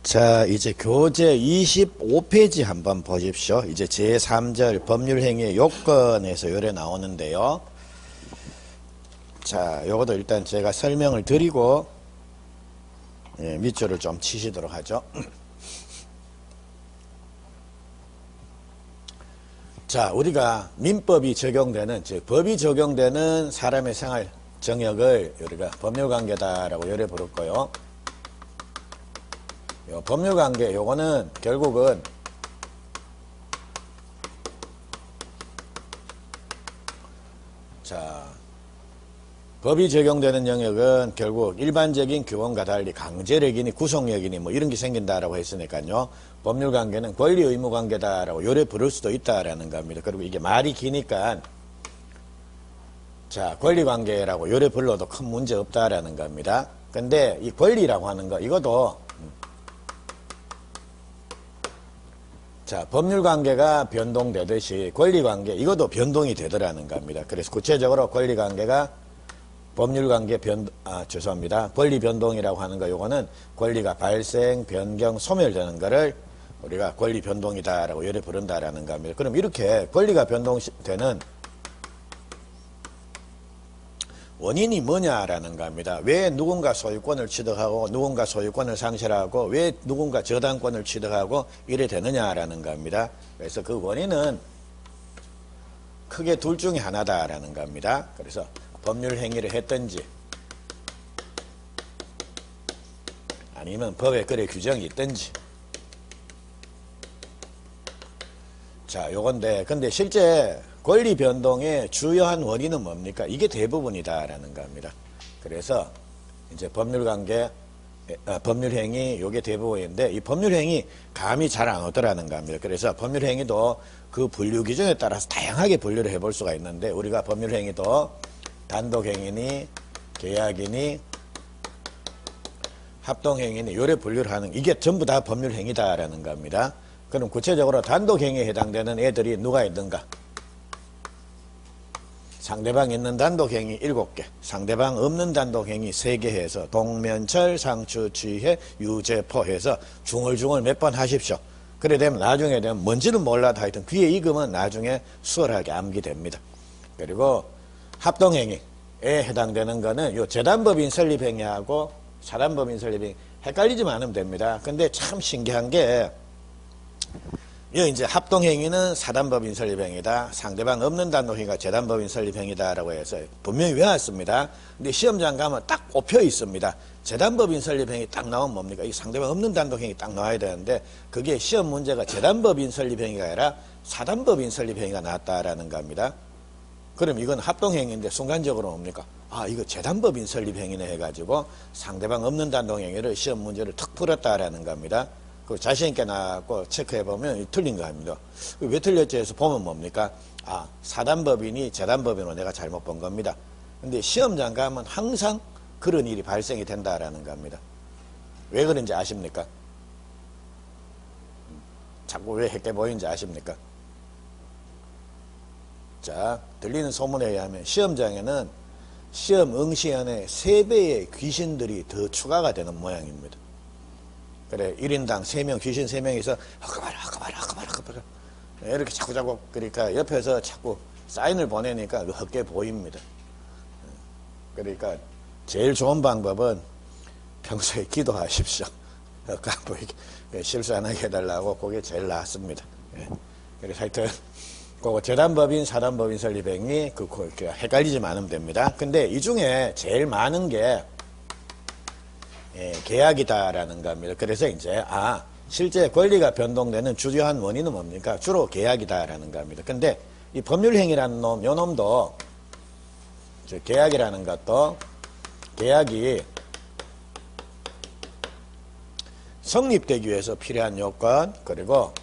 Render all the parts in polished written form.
자, 이제 교재 25페이지 한번 보십시오. 이제 제3절 법률행위의 요건에서 요래 나오는데요. 자, 요것도 일단 제가 설명을 드리고 밑줄을 좀 치시도록 하죠. 자, 우리가 민법이 적용되는, 즉 법이 적용되는 사람의 생활 정역을 우리가 법률관계다라고 요래 부를 거요. 요 법률관계 요거는 결국은 자, 법이 적용되는 영역은 결국 일반적인 규범과 달리 강제력이니 구속력이니 뭐 이런 게 생긴다라고 했으니까요. 법률관계는 권리 의무 관계다라고 요래 부를 수도 있다라는 겁니다. 그리고 이게 말이 기니까 자, 권리관계라고 요래 불러도 큰 문제 없다라는 겁니다. 근데 이 권리라고 하는 거 이것도 자, 법률관계가 변동되듯이 권리관계 이것도 변동이 되더라는 겁니다. 그래서 구체적으로 권리관계가 법률관계 죄송합니다. 권리 변동이라고 하는 거 요거는 권리가 발생, 변경, 소멸되는 거를 우리가 권리 변동이다라고 요래 부른다라는 겁니다. 그럼 이렇게 권리가 변동되는 원인이 뭐냐라는 겁니다. 왜 누군가 소유권을 취득하고 누군가 소유권을 상실하고 왜 누군가 저당권을 취득하고 이래 되느냐라는 겁니다. 그래서 그 원인은 크게 둘 중에 하나다라는 겁니다. 그래서 법률 행위를 했든지 아니면 법에 그래 규정이 있든지 자, 요건데 근데 실제 권리 변동의 주요한 원인은 뭡니까? 이게 대부분이다라는 겁니다. 그래서 이제 법률관계, 법률행위 요게 대부분인데 이 법률행위 감이 잘 안 오더라는 겁니다. 그래서 법률행위도 그 분류 기준에 따라서 다양하게 분류를 해볼 수가 있는데 우리가 법률행위도 단독행위니 계약이니 합동행위니 요래 분류를 하는 이게 전부 다 법률행위다라는 겁니다. 그럼 구체적으로 단독행위에 해당되는 애들이 누가 있는가? 상대방 있는 단독행위 7개, 상대방 없는 단독행위 3개 해서 동면철, 상추, 취해, 유죄포 해서 중얼중얼 몇 번 하십시오. 그래 되면 나중에 되면 뭔지는 몰라도 하여튼 귀에 익으면 나중에 수월하게 암기됩니다. 그리고 합동행위에 해당되는 거는 요 재단법인 설립행위하고 사단법인 설립행위 헷갈리지만 않으면 됩니다. 근데 참 신기한 게 이 이제 합동행위는 사단법인 설립행위다. 상대방 없는 단독행위가 재단법인 설립행위다라고 해서 분명히 외웠습니다. 근데 시험장 가면 딱 꼽혀 있습니다. 재단법인 설립행위 딱 나오면 뭡니까? 이 상대방 없는 단독행위 딱 나와야 되는데 그게 시험 문제가 재단법인 설립행위가 아니라 사단법인 설립행위가 나왔다라는 겁니다. 그럼 이건 합동행위인데 순간적으로 뭡니까? 아, 이거 재단법인 설립행위네 해가지고 상대방 없는 단독행위를 시험 문제를 턱 풀었다라는 겁니다. 그 자신있게 나고 체크해보면 틀린 거 아닙니다. 왜 틀렸지 해서 보면 뭡니까? 아, 사단법인이 재단법인으로 내가 잘못 본 겁니다. 근데 시험장 가면 항상 그런 일이 발생이 된다라는 겁니다. 왜 그런지 아십니까? 자꾸 왜 헷게 보이는지 아십니까? 자, 들리는 소문에 의하면 시험장에는 시험 응시안에 3배의 귀신들이 더 추가가 되는 모양입니다. 그래, 1인당 3명, 귀신 3명이서 헛가봐라 이렇게 자꾸 그러니까 옆에서 자꾸 사인을 보내니까 헛게 보입니다. 그러니까 제일 좋은 방법은 평소에 기도하십시오. 헛가 보이게 실수 안 하게 해달라고 그게 제일 낫습니다. 그래서 하여튼 그거 재단법인, 사단법인 설립행위 헷갈리지만 않으면 됩니다. 근데 이 중에 제일 많은 게 계약이다라는 겁니다. 그래서 이제 실제 권리가 변동되는 주요한 원인은 뭡니까? 주로 계약이다라는 겁니다. 근데 이 법률행위라는 놈, 요 놈도 계약이라는 것도 계약이 성립되기 위해서 필요한 요건 그리고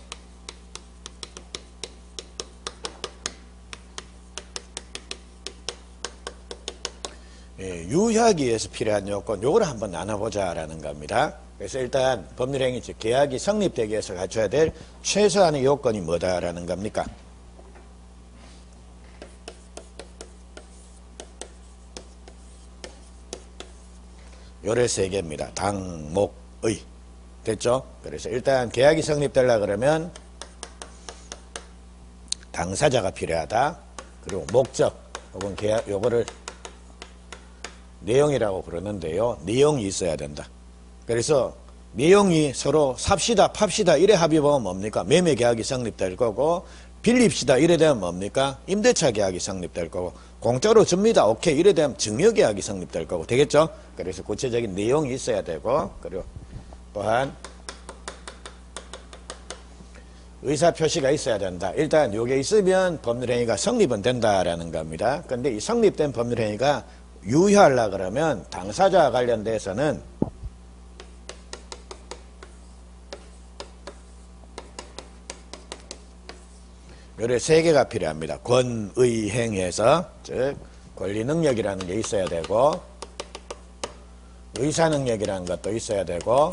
유효하기 위해서 필요한 요건 요거를 한번 나눠보자라는 겁니다. 그래서 일단 법률행위 즉 계약이 성립되기 위해서 갖춰야 될 최소한의 요건이 뭐다라는 겁니까? 요래 3개입니다. 당목의 됐죠? 그래서 일단 계약이 성립되려 그러면 당사자가 필요하다. 그리고 목적 혹은 계약 요거를 내용이라고 부르는데요. 내용이 있어야 된다. 그래서 내용이 서로 삽시다 팝시다 이래 합의보면 뭡니까? 매매 계약이 성립될 거고 빌립시다 이래 되면 뭡니까? 임대차 계약이 성립될 거고 공짜로 줍니다. 오케이 이래 되면 증여 계약이 성립될 거고 되겠죠? 그래서 구체적인 내용이 있어야 되고 그리고 또한 의사표시가 있어야 된다. 일단 요게 있으면 법률행위가 성립은 된다라는 겁니다. 근데 이 성립된 법률행위가 유효하려 그러면 당사자와 관련돼서는 요래 세 개가 필요합니다. 권의행에서 즉 권리능력이라는 게 있어야 되고 의사능력이라는 것도 있어야 되고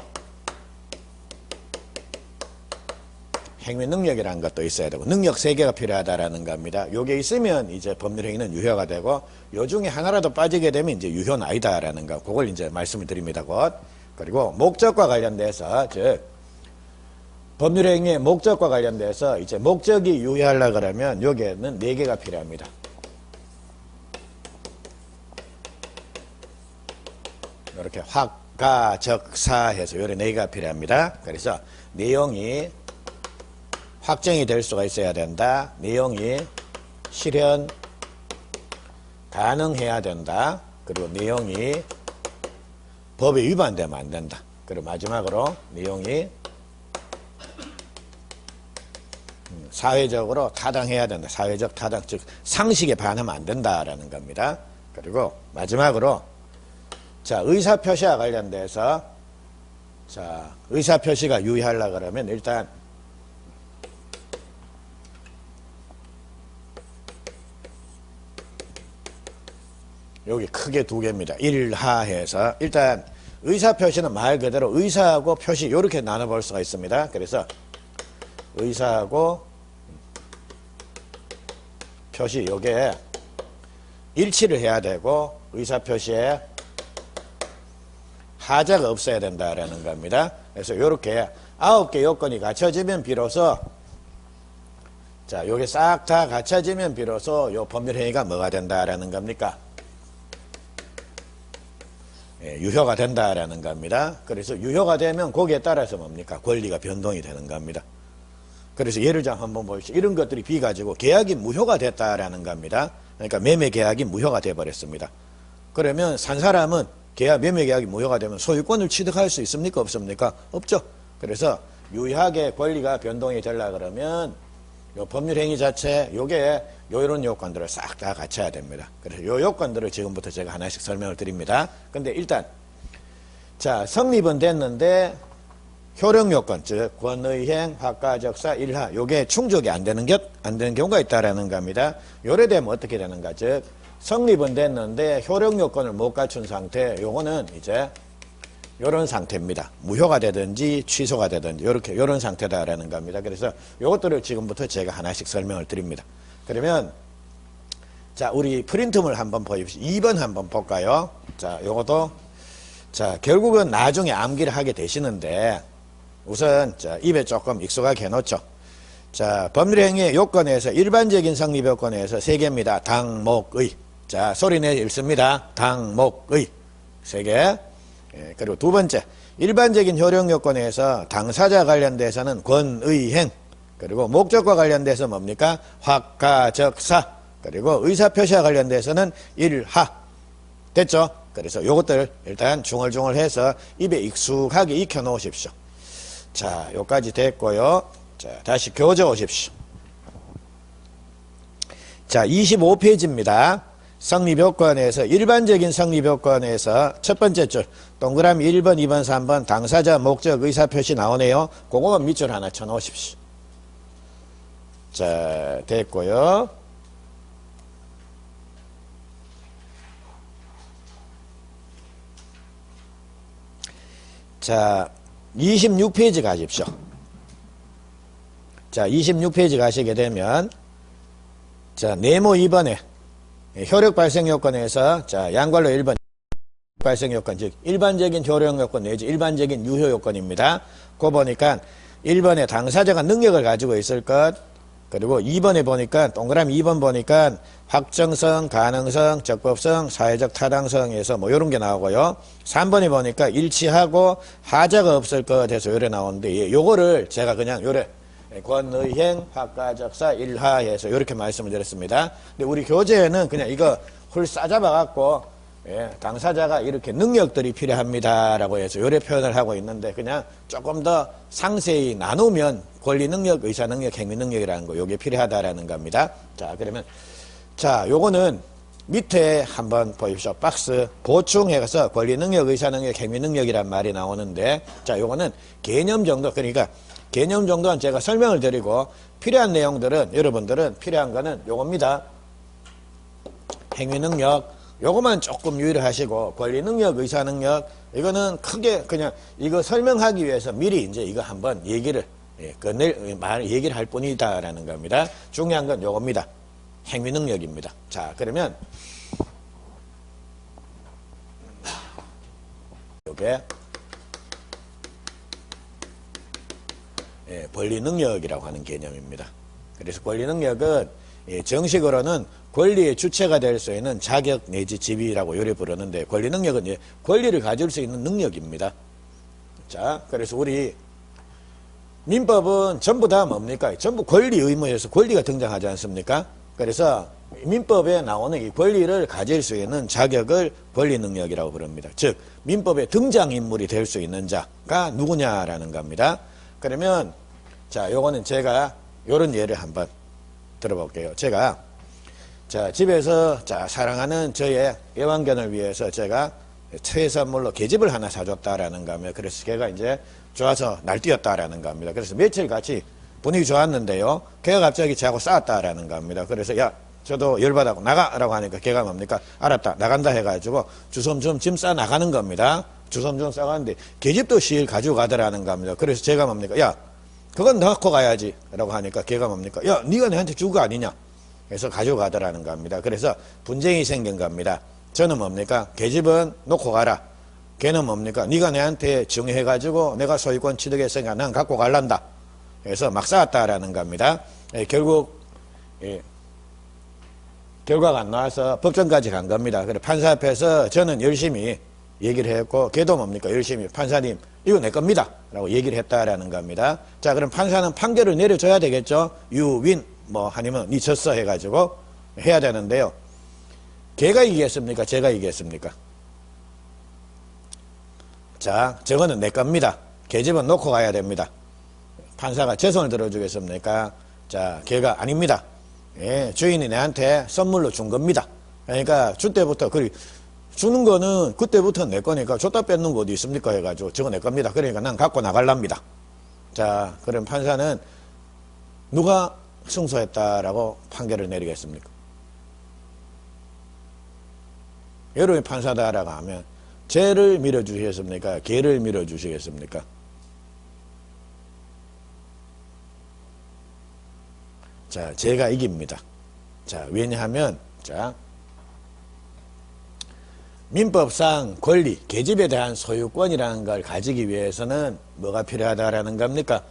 행위능력이라는 것도 있어야 되고 능력 세 개가 필요하다라는 겁니다. 요게 있으면 이제 법률행위는 유효가 되고 요 중에 하나라도 빠지게 되면 이제 유효는 아니다라는 거 그걸 이제 말씀을 드립니다. 곧 그리고 목적과 관련돼서 즉 법률행위의 목적과 관련돼서 이제 목적이 유효하려 그러면 여기에는 네 개가 필요합니다. 이렇게 확가적사해서 요래 네 개가 필요합니다. 그래서 내용이 확정이 될 수가 있어야 된다. 내용이 실현 가능해야 된다. 그리고 내용이 법에 위반되면 안 된다. 그리고 마지막으로 내용이 사회적으로 타당해야 된다. 사회적 타당, 즉 상식에 반하면 안 된다라는 겁니다. 그리고 마지막으로 자 의사표시와 관련돼서 자 의사표시가 유효하려고 그러면 일단 여기 크게 두 개입니다. 일하해서 일단 의사표시는 말 그대로 의사하고 표시 이렇게 나눠볼 수가 있습니다. 그래서 의사하고 표시 요게 일치를 해야 되고 의사표시에 하자가 없어야 된다라는 겁니다. 그래서 요렇게 9개 요건이 갖춰지면 비로소 자 요게 싹 다 갖춰지면 비로소 요 법률행위가 뭐가 된다라는 겁니까? 예, 유효가 된다라는 겁니다. 그래서 유효가 되면 거기에 따라서 뭡니까? 권리가 변동이 되는 겁니다. 그래서 예를 좀 한번 보십시오. 이런 것들이 비가지고 계약이 무효가 됐다라는 겁니다. 그러니까 매매 계약이 무효가 돼버렸습니다. 그러면 산 사람은 매매 계약이 무효가 되면 소유권을 취득할 수 있습니까? 없습니까? 없죠. 그래서 유효하게 권리가 변동이 되려 그러면 요 법률행위 자체 요게 요런 요건들을 싹 다 갖춰야 됩니다. 그래서 요 요건들을 지금부터 제가 하나씩 설명을 드립니다. 근데 일단 자 성립은 됐는데 효력 요건 즉 권의행, 확가적사, 일하 요게 충족이 안 되는 경우가 있다라는 겁니다. 요래 되면 어떻게 되는가? 즉 성립은 됐는데 효력 요건을 못 갖춘 상태 요거는 이제 요런 상태입니다. 무효가 되든지 취소가 되든지 요런 상태다라는 겁니다. 그래서 요것들을 지금부터 제가 하나씩 설명을 드립니다. 그러면 자 우리 프린트물 한번 보십시오. 2번 한번 볼까요? 자 요것도 자 결국은 나중에 암기를 하게 되시는데 우선 자 입에 조금 익숙하게 해놓죠. 자 법률행위의 요건에서 일반적인 성립 요건에서 3개입니다. 당목의 자 소리내 읽습니다. 당목의 3개. 예, 그리고 두 번째 일반적인 효력 요건에서 당사자 관련돼서는 권의행 그리고 목적과 관련돼서 뭡니까? 확가적사 그리고 의사표시와 관련돼서는 일하 됐죠? 그래서 요것들 일단 중얼중얼해서 입에 익숙하게 익혀 놓으십시오. 자 요까지 됐고요. 자 다시 교재 오십시오. 자 25페이지입니다. 성립요건에서 일반적인 성립요건에서 첫 번째 줄 동그라미 1번, 2번, 3번 당사자, 목적, 의사표시 나오네요. 그거만 밑줄 하나 쳐놓으십시오. 자 됐고요. 자 26페이지 가십시오. 자 26페이지 가시게 되면 자 네모 2번에 효력 발생 요건에서 자 양괄로 1번 발생 요건, 즉 일반적인 효력 요건 내지 일반적인 유효 요건입니다. 그거 보니까 1번에 당사자가 능력을 가지고 있을 것, 그리고 2번에 보니까 동그라미 2번 보니까 확정성, 가능성, 적법성, 사회적 타당성에서 뭐 이런 게 나오고요. 3번에 보니까 일치하고 하자가 없을 것 해서 요래 나오는데, 예, 요거를 제가 그냥 요래 권의행 학가적사 일하해서 이렇게 말씀을 드렸습니다. 근데 우리 교재에는 그냥 이거 훌 싸잡아 갖고, 예, 당사자가 이렇게 능력들이 필요합니다라고 해서 요래 표현을 하고 있는데, 그냥 조금 더 상세히 나누면 권리 능력, 의사 능력, 행위 능력이라는 거, 요게 필요하다라는 겁니다. 자, 그러면 자, 요거는 밑에 한번 보십시오. 박스 보충해서 권리 능력, 의사 능력, 행위 능력이란 말이 나오는데, 자, 요거는 개념 정도, 그러니까 개념 정도는 제가 설명을 드리고 필요한 내용들은 여러분들은 필요한 거는 요겁니다. 행위 능력, 요거만 조금 유의를 하시고, 권리 능력, 의사 능력, 이거는 크게 그냥 이거 설명하기 위해서 미리 이제 이거 한번 얘기를, 예, 얘기를 할 뿐이다라는 겁니다. 중요한 건 요겁니다. 행위 능력입니다. 자, 그러면 요게, 예, 권리 능력이라고 하는 개념입니다. 그래서 권리 능력은, 예, 정식으로는 권리의 주체가 될 수 있는 자격 내지 지위라고 요래 부르는데, 권리 능력은, 예, 권리를 가질 수 있는 능력입니다. 자, 그래서 우리 민법은 전부 다 뭡니까? 전부 권리 의무에서 권리가 등장하지 않습니까? 그래서 민법에 나오는 이 권리를 가질 수 있는 자격을 권리 능력이라고 부릅니다. 즉, 민법의 등장인물이 될 수 있는 자가 누구냐라는 겁니다. 그러면, 자, 요거는 제가 요런 예를 한번 들어볼게요. 제가, 자, 집에서, 자, 사랑하는 저의 애완견을 위해서 제가 최선물로 계집을 하나 사줬다라는 겁니다. 그래서 걔가 이제 좋아서 날뛰었다라는 겁니다. 그래서 며칠 같이 분위기 좋았는데요, 걔가 갑자기 저하고 싸웠다라는 겁니다. 그래서, 야, 저도 열받아고 나가라고 하니까 걔가 뭡니까? 알았다, 나간다 해가지고 주섬주섬 짐 싸 나가는 겁니다. 주섬주섬 싸가는데 계집도 시일 가지고 가더라는 겁니다. 그래서 제가 뭡니까? 야, 그건 넣고 가야지 라고 하니까 걔가 뭡니까? 야, 네가 내한테 준 거 아니냐? 그래서 가지고 가더라는 겁니다. 그래서 분쟁이 생긴 겁니다. 저는 뭡니까? 계집은 놓고 가라. 걔는 뭡니까? 네가 내한테 정해가지고 내가 소유권 취득했으니까 난 갖고 갈란다. 그래서 막 싸웠다라는 겁니다. 예, 결국, 예, 결과가 안 나와서 법정까지 간 겁니다. 그래 판사 앞에서 저는 열심히 얘기를 했고, 걔도 뭡니까? 열심히 판사님 이거 내 겁니다 라고 얘기를 했다라는 겁니다. 자, 그럼 판사는 판결을 내려줘야 되겠죠. 유윈 뭐 아니면 니 졌어 해가지고 해야 되는데요, 걔가 이기겠습니까? 제가 이기겠습니까? 자, 저거는 내 겁니다. 계집은 놓고 가야 됩니다. 판사가 제 손을 들어주겠습니까? 자, 걔가 아닙니다. 예, 주인이 내한테 선물로 준 겁니다. 그러니까 줄 때부터, 주는 거는 그때부터 내 거니까 줬다 뺏는 거 어디 있습니까? 해가지고 저거 내 겁니다. 그러니까 난 갖고 나갈랍니다. 자, 그럼 판사는 누가 승소했다라고 판결을 내리겠습니까? 여러분이 판사다라고 하면 쟤를 밀어주시겠습니까? 걔를 밀어주시겠습니까? 자, 제가 이깁니다. 자, 왜냐하면, 자, 민법상 권리, 계집에 대한 소유권이라는 걸 가지기 위해서는 뭐가 필요하다라는 겁니까?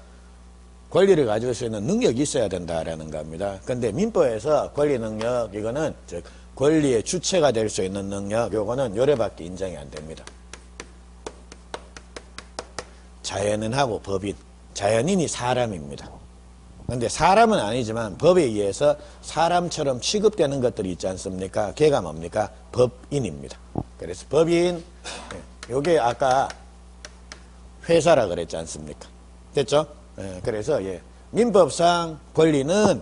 권리를 가질 수 있는 능력이 있어야 된다라는 겁니다. 근데 민법에서 권리 능력, 이거는 즉 권리의 주체가 될 수 있는 능력, 요거는 요래밖에 인정이 안 됩니다. 자연인하고 법인, 자연인이 사람입니다. 근데 사람은 아니지만 법에 의해서 사람처럼 취급되는 것들이 있지 않습니까? 걔가 뭡니까? 법인입니다. 그래서 법인, 요게 아까 회사라 그랬지 않습니까? 됐죠? 그래서, 예, 민법상 권리는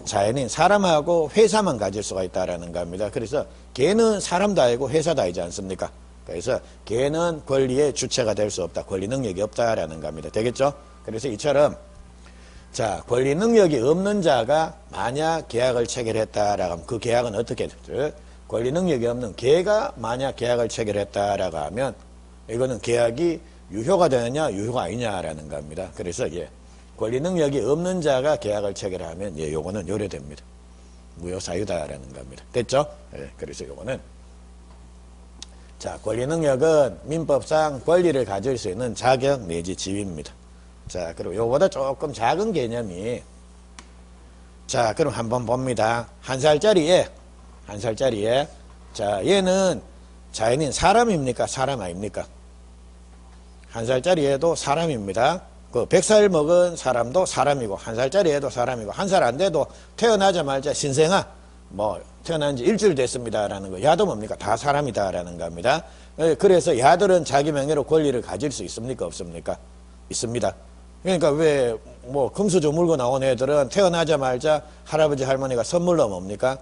자연인, 사람하고 회사만 가질 수가 있다라는 겁니다. 그래서 걔는 사람도 아니고 회사도 아니지 않습니까? 그래서 걔는 권리의 주체가 될 수 없다. 권리 능력이 없다라는 겁니다. 되겠죠? 그래서 이처럼, 자, 권리 능력이 없는 자가 만약 계약을 체결했다라고 하면 그 계약은 어떻게 되죠? 권리 능력이 없는 걔가 만약 계약을 체결했다라고 하면 이거는 계약이 유효가 되느냐 유효가 아니냐라는 겁니다. 그래서, 예, 권리 능력이 없는 자가 계약을 체결하면, 예, 요거는 요래됩니다. 무효사유다라는 겁니다. 됐죠? 예, 그래서 요거는 자, 권리 능력은 민법상 권리를 가질 수 있는 자격 내지 지위입니다. 자, 그리고 요거보다 조금 작은 개념이, 자, 그럼 한번 봅니다. 한 살짜리에, 자, 얘는 자연인 사람입니까? 사람 아닙니까? 한 살짜리 애도 사람입니다. 그 100살 먹은 사람도 사람이고, 한 살짜리 애도 사람이고, 한 살 안 돼도 태어나자마자 신생아, 뭐, 태어난 지 일주일 됐습니다라는 거. 야도 뭡니까? 다 사람이다라는 겁니다. 그래서 야들은 자기 명예로 권리를 가질 수 있습니까? 없습니까? 있습니다. 그러니까 왜, 뭐, 금수저 물고 나온 애들은 태어나자마자 할아버지, 할머니가 선물로 뭡니까?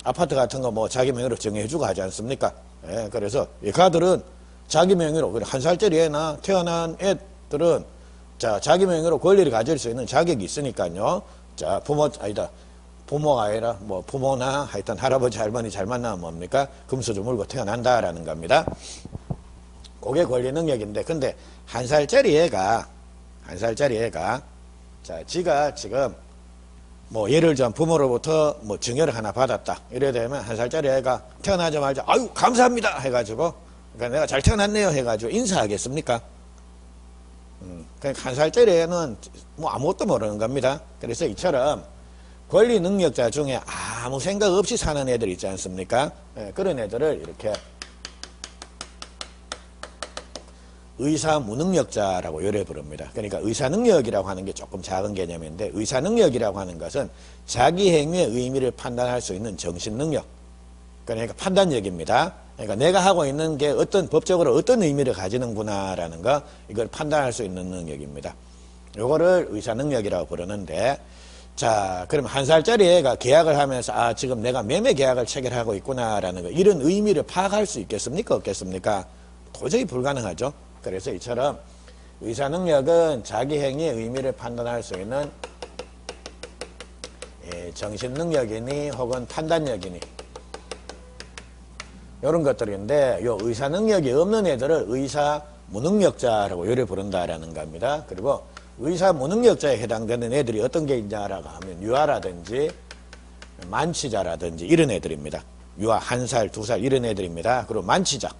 아파트 같은 거 뭐 자기 명예로 정해주고 하지 않습니까? 예, 그래서 이 가들은 자기 명예로, 한 살짜리 애나 태어난 애들은 자, 자기 명예로 권리를 가질 수 있는 자격이 있으니까요. 자, 부모가 아니라 뭐 부모나 하여튼 할아버지, 할머니 잘 만나면 뭡니까? 금수저 물고 태어난다라는 겁니다. 그게 권리 능력인데, 근데 한 살짜리 애가, 자, 지가 지금 뭐 예를 들면 부모로부터 뭐 증여를 하나 받았다. 이래 되면 한 살짜리 애가 태어나자마자 아유 감사합니다 해가지고, 그러니까 내가 잘 태어났네요 해가지고 인사하겠습니까? 그러니까 한 살짜리 애는 뭐 아무것도 모르는 겁니다. 그래서 이처럼 권리 능력자 중에 아무 생각 없이 사는 애들 있지 않습니까? 예, 그런 애들을 이렇게 의사무능력자라고 요래 부릅니다. 그러니까 의사능력이라고 하는 게 조금 작은 개념인데, 의사능력이라고 하는 것은 자기 행위의 의미를 판단할 수 있는 정신능력, 그러니까 판단력입니다. 그러니까 내가 하고 있는 게 어떤 법적으로 어떤 의미를 가지는구나라는 거, 이걸 판단할 수 있는 능력입니다. 요거를 의사능력이라고 부르는데, 자, 그럼 한 살짜리 애가 계약을 하면서 아, 지금 내가 매매 계약을 체결하고 있구나라는 거, 이런 의미를 파악할 수 있겠습니까? 없겠습니까? 도저히 불가능하죠. 그래서 이처럼 의사능력은 자기 행위의 의미를 판단할 수 있는 정신능력이니 혹은 판단력이니 이런 것들인데, 요 의사능력이 없는 애들을 의사무능력자라고 요래 부른다라는 겁니다. 그리고 의사무능력자에 해당되는 애들이 어떤 게 있냐라고 하면 유아라든지 만취자라든지 이런 애들입니다. 유아 1살, 2살 이런 애들입니다. 그리고 만취자,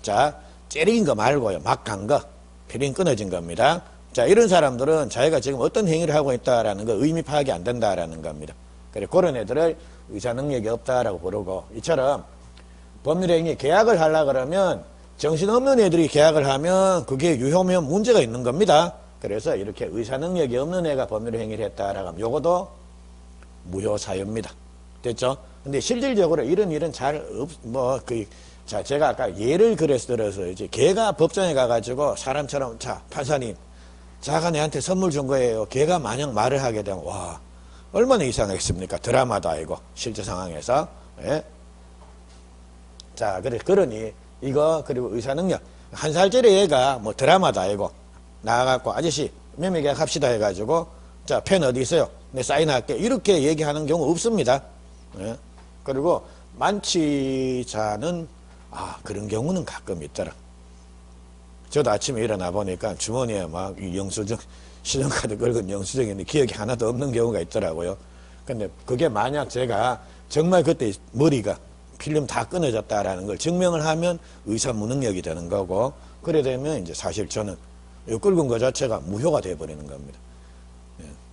자, 째린 거 말고요, 막 간 거, 필인 끊어진 겁니다. 자, 이런 사람들은 자기가 지금 어떤 행위를 하고 있다라는 거 의미 파악이 안 된다라는 겁니다. 그래, 그런 애들을 의사능력이 없다라고 부르고, 이처럼 법률행위 계약을 하려 그러면 정신없는 애들이 계약을 하면 그게 유효면 문제가 있는 겁니다. 그래서 이렇게 의사능력이 없는 애가 법률행위를 했다라고 하면 요것도 무효사유입니다. 됐죠? 근데 실질적으로 이런 일은 잘 자, 제가 아까 예를 들어서 이제 걔가 법정에 가가지고 사람처럼, 자, 판사님, 자가 내한테 선물 준 거예요. 걔가 만약 말을 하게 되면, 와, 얼마나 이상하겠습니까? 드라마다, 이거. 실제 상황에서. 예? 자, 그러니, 이거, 그리고 의사능력. 한 살짜리 애가 뭐 드라마다, 이거. 나와갖고, 아저씨, 매매계약 합시다 해가지고, 자, 펜 어디 있어요? 내 사인할게. 이렇게 얘기하는 경우 없습니다. 예? 그리고 만취자는 그런 경우는 가끔 있더라. 저도 아침에 일어나 보니까 주머니에 막 영수증, 신용카드 긁은 영수증인데 기억이 하나도 없는 경우가 있더라고요. 근데 그게 만약 제가 정말 그때 머리가 필름 다 끊어졌다라는 걸 증명을 하면 의사무능력이 되는 거고, 그래 되면 이제 사실 저는 이 긁은 거 자체가 무효가 돼버리는 겁니다.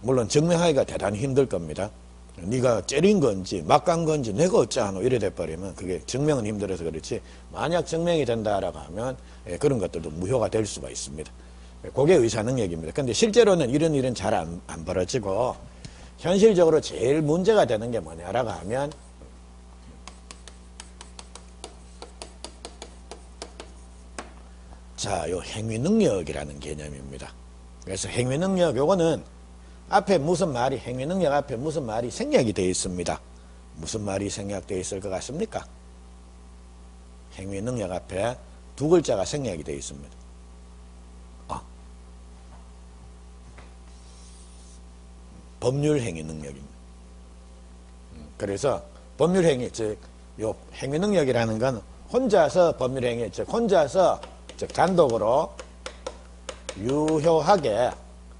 물론 증명하기가 대단히 힘들 겁니다. 네가 째린 건지 막 간 건지 내가 어쩌노 이래 돼버리면 그게 증명은 힘들어서 그렇지, 만약 증명이 된다라고 하면 그런 것들도 무효가 될 수가 있습니다. 그게 의사능력입니다. 근데 실제로는 이런 일은 잘 안 벌어지고, 현실적으로 제일 문제가 되는 게 뭐냐라고 하면 자, 요 행위능력이라는 개념입니다. 그래서 행위능력, 요거는 앞에 무슨 말이, 행위능력 앞에 무슨 말이 생략이 되어 있습니다. 무슨 말이 생략되어 있을 것 같습니까? 행위능력 앞에 두 글자가 생략이 되어 있습니다. 법률행위능력입니다. 그래서 법률행위, 즉, 요 행위능력이라는 건 혼자서 법률행위, 즉, 혼자서, 즉, 단독으로 유효하게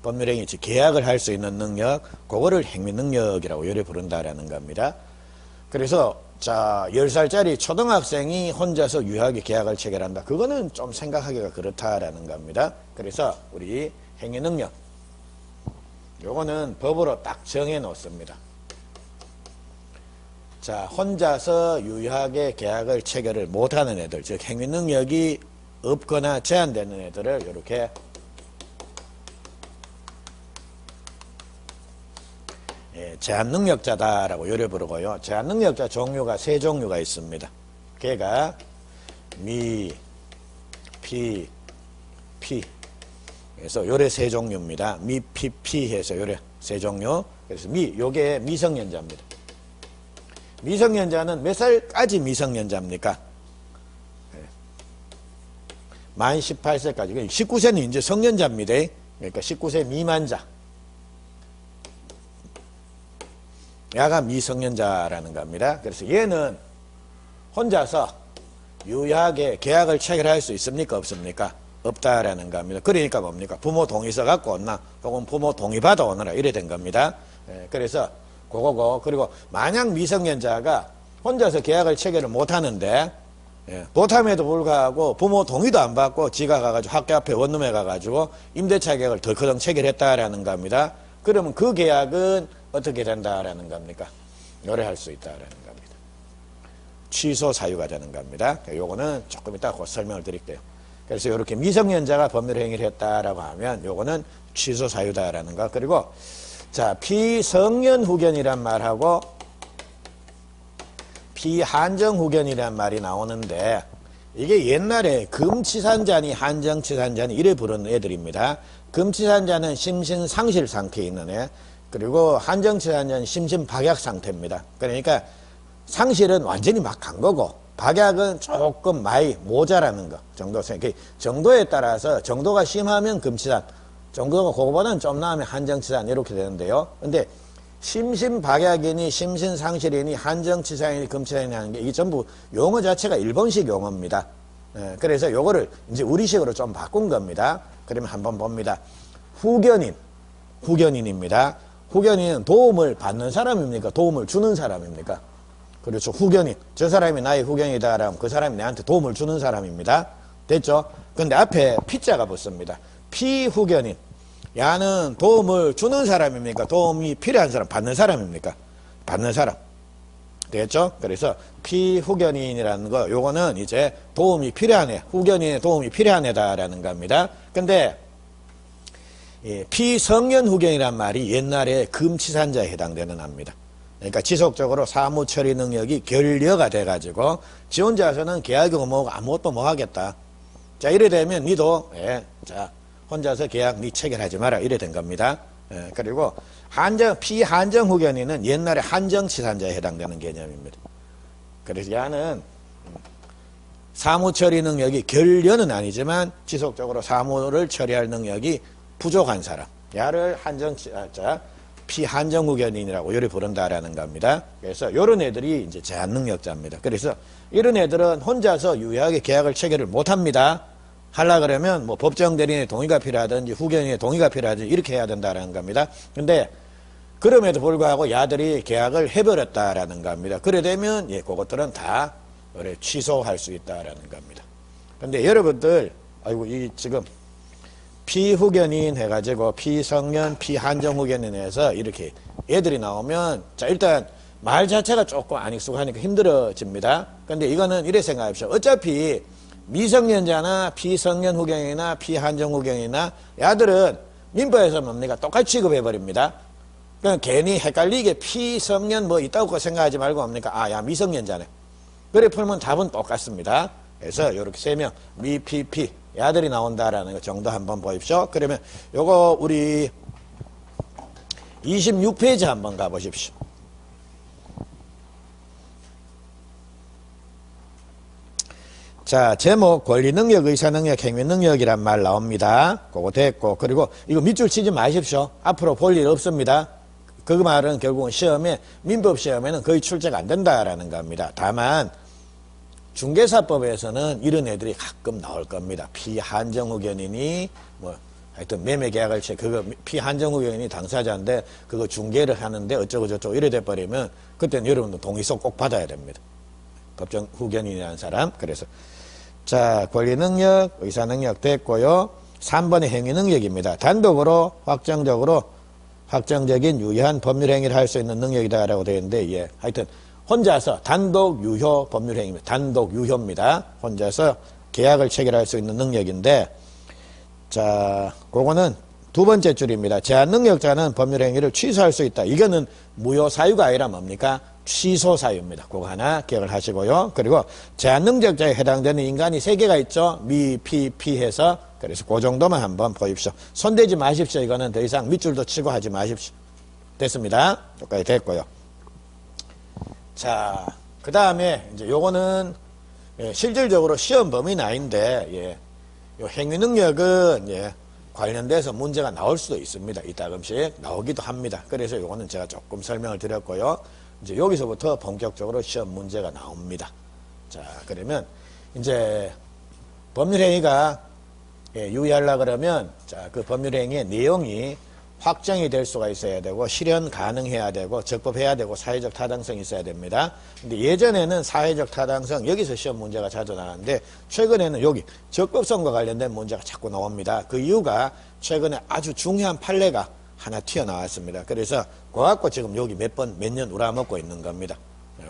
법률행위, 즉 계약을 할 수 있는 능력, 그거를 행위능력이라고 요래 부른다라는 겁니다. 그래서 자, 10살짜리 초등학생이 혼자서 유효하게 계약을 체결한다. 그거는 좀 생각하기가 그렇다라는 겁니다. 그래서 우리 행위능력, 요거는 법으로 딱 정해 놓습니다. 자, 혼자서 유효하게 계약을 체결을 못하는 애들, 즉 행위능력이 없거나 제한되는 애들을 이렇게 제한능력자다라고 요래 부르고요. 제한능력자 종류가 세 종류가 있습니다. 걔가 미, 피, 피. 그래서 요래 세 종류입니다. 미, 피, 피 해서 요래 세 종류. 그래서 요게 미성년자입니다. 미성년자는 몇 살까지 미성년자입니까? 만 18세까지. 19세는 이제 성년자입니다. 그러니까 19세 미만자. 야가 미성년자라는 겁니다. 그래서 얘는 혼자서 유효하게 계약을 체결할 수 있습니까? 없습니까? 없다라는 겁니다. 그러니까 뭡니까? 부모 동의 써갖고 온나 혹은 부모 동의 받아 오느라 이래 된 겁니다. 그래서 그거고, 그리고 만약 미성년자가 혼자서 계약을 체결을 못하는데 못함에도 불구하고 부모 동의도 안 받고 지가 가가지고 학교 앞에 원룸에 가가지고 임대차 계약을 덜커덩 체결했다라는 겁니다. 그러면 그 계약은 어떻게 된다라는 겁니까? 요래할 수 있다라는 겁니다. 취소 사유가 되는 겁니다. 요거는 조금 이따 곧 설명을 드릴게요. 그래서 이렇게 미성년자가 법률 행위를 했다라고 하면 요거는 취소 사유다라는 거. 그리고 자, 피성년 후견이란 말하고 피한정 후견이란 말이 나오는데 이게 옛날에 금치산자니 한정치산자니 이래 부르는 애들입니다. 금치산자는 심신상실 상태에 있는 애, 그리고 한정치산자는 심신박약 상태입니다. 그러니까 상실은 완전히 막 간 거고 박약은 조금 많이 모자라는 거 정도. 정도에 따라서 정도가 심하면 금치산, 정도가 그거보다는 좀 나으면 한정치산 이렇게 되는데요. 근데 심신박약이니 심신상실이니 한정치산이니 금치산이니 하는 게 이 전부 용어 자체가 일본식 용어입니다. 그래서 요거를 이제 우리식으로 좀 바꾼 겁니다. 그러면 한번 봅니다. 후견인입니다. 후견인은 도움을 받는 사람입니까? 도움을 주는 사람입니까? 그렇죠. 후견인. 저 사람이 나의 후견이다 라면 그 사람이 나한테 도움을 주는 사람입니다. 됐죠? 근데 앞에 피자가 붙습니다. 피후견인. 야는 도움을 주는 사람입니까? 도움이 필요한 사람, 받는 사람입니까? 받는 사람. 되겠죠? 그래서 피후견인이라는 거, 요거는 이제 도움이 필요한 애, 후견인의 도움이 필요한 애다라는 겁니다. 근데 피성년 후견이란 말이 옛날에 금치산자에 해당되는 합니다. 그러니까 지속적으로 사무 처리 능력이 결여가 돼가지고 지 혼자서는 계약이고 뭐고 아무것도 못 하겠다. 자, 이래 되면 니도 자, 혼자서 계약 니 체결하지 마라 이래 된 겁니다. 그리고 피한정 후견인은 옛날에 한정치산자에 해당되는 개념입니다. 그래서 야는 사무 처리 능력이 결여는 아니지만 지속적으로 사무를 처리할 능력이 부족한 사람, 야를 피한정 후견인이라고 요리 부른다라는 겁니다. 그래서 요런 애들이 이제 제한 능력자입니다. 그래서 이런 애들은 혼자서 유효하게 계약을 체결을 못 합니다. 하려 그러면 뭐 법정 대리인의 동의가 필요하든지 후견인의 동의가 필요하든지 이렇게 해야 된다라는 겁니다. 근데 그럼에도 불구하고 야들이 계약을 해버렸다라는 겁니다. 그래 되면 그것들은 다 취소할 수 있다라는 겁니다. 근데 여러분들 이 지금 피후견인 해가지고 피성년, 피한정 후견인 해서 이렇게 애들이 나오면 자, 일단 말 자체가 조금 안 익숙하니까 힘들어집니다. 근데 이거는 이래 생각하십시오. 어차피 미성년자나 피성년 후견이나 피한정 후견이나 야들은 민법에서 뭡니까? 똑같이 취급해버립니다. 그냥 괜히 헷갈리게 피성년 뭐 있다고 생각하지 말고 뭡니까? 야 미성년자네. 그래 풀면 답은 똑같습니다. 그래서 이렇게 세 명 미, 피, 피 야들이 나온다라는 거 정도 한번 보십시오. 그러면 요거 우리 26페이지 한번 가보십시오. 자, 제목 권리능력, 의사능력, 행위능력이란 말 나옵니다. 그거 됐고, 그리고 이거 밑줄 치지 마십시오. 앞으로 볼 일 없습니다. 그 말은 결국은 시험에, 민법 시험에는 거의 출제가 안 된다라는 겁니다. 다만 중개사법에서는 이런 애들이 가끔 나올 겁니다. 피한정 후견인이 뭐 하여튼 매매 계약을 그거 피한정욱 의원이 당사자인데 그거 중개를 하는데 어쩌고 저쩌고 이래 돼버리면 그때는 여러분도 동의서 꼭 받아야 됩니다. 법정 후견인이라는 사람. 그래서 자, 권리 능력, 의사 능력 됐고요. 3번의 행위 능력입니다. 단독으로 확정적인 유효한 법률 행위를 할 수 있는 능력이다라고 되어 있는데, 예, 하여튼 혼자서 단독 유효 법률 행위입니다. 단독 유효입니다. 혼자서 계약을 체결할 수 있는 능력인데, 자, 그거는 두 번째 줄입니다. 제한 능력자는 법률 행위를 취소할 수 있다. 이거는 무효 사유가 아니라 뭡니까? 취소 사유입니다. 그거 하나 기억을 하시고요. 그리고 제한 능력자에 해당되는 인간이 3개가 있죠. 미, 피 해서. 그래서 그 정도만 한번 보십시오. 손대지 마십시오. 이거는 더 이상 밑줄도 치고 하지 마십시오. 됐습니다. 여기까지 됐고요. 자, 그 다음에 이제 요거는 예, 실질적으로 시험 범위 나인데, 예, 요 행위 능력은 예, 관련돼서 문제가 나올 수도 있습니다. 이따금씩 나오기도 합니다. 그래서 요거는 제가 조금 설명을 드렸고요. 이제 여기서부터 본격적으로 시험 문제가 나옵니다. 자, 그러면 이제 법률행위가 예, 유의하려 그러면 자, 그 법률행위의 내용이 확정이 될 수가 있어야 되고 실현 가능해야 되고 적법해야 되고 사회적 타당성이 있어야 됩니다. 근데 예전에는 사회적 타당성 여기서 시험 문제가 자주 나왔는데 최근에는 여기 적법성과 관련된 문제가 자꾸 나옵니다. 그 이유가 최근에 아주 중요한 판례가 하나 튀어나왔습니다. 그래서 그거 갖고 지금 여기 몇 년 우라먹고 있는 겁니다.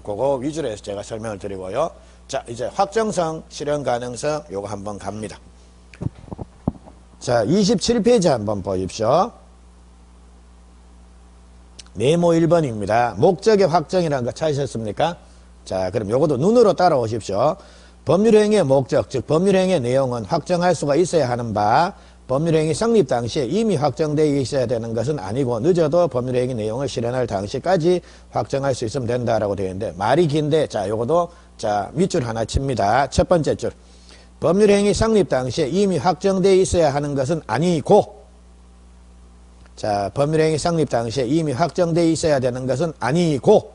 그거 위주로 해서 제가 설명을 드리고요. 자, 이제 확정성, 실현 가능성 요거 한번 갑니다. 자, 27페이지 한번 보십시오. 네모 1번입니다. 목적의 확정이라는 거 찾으셨습니까? 자, 그럼 요것도 눈으로 따라오십시오. 법률행위의 목적, 즉 법률행위의 내용은 확정할 수가 있어야 하는 바, 법률행위 성립 당시에 이미 확정되어 있어야 되는 것은 아니고 늦어도 법률행위 내용을 실현할 당시까지 확정할 수 있으면 된다라고 되어 있는데 말이 긴데 자, 요것도 자, 밑줄 하나 칩니다. 첫 번째 줄. 법률행위 성립 당시에 이미 확정되어 있어야 하는 것은 아니고, 자, 법률행위 성립 당시에 이미 확정되어 있어야 되는 것은 아니고,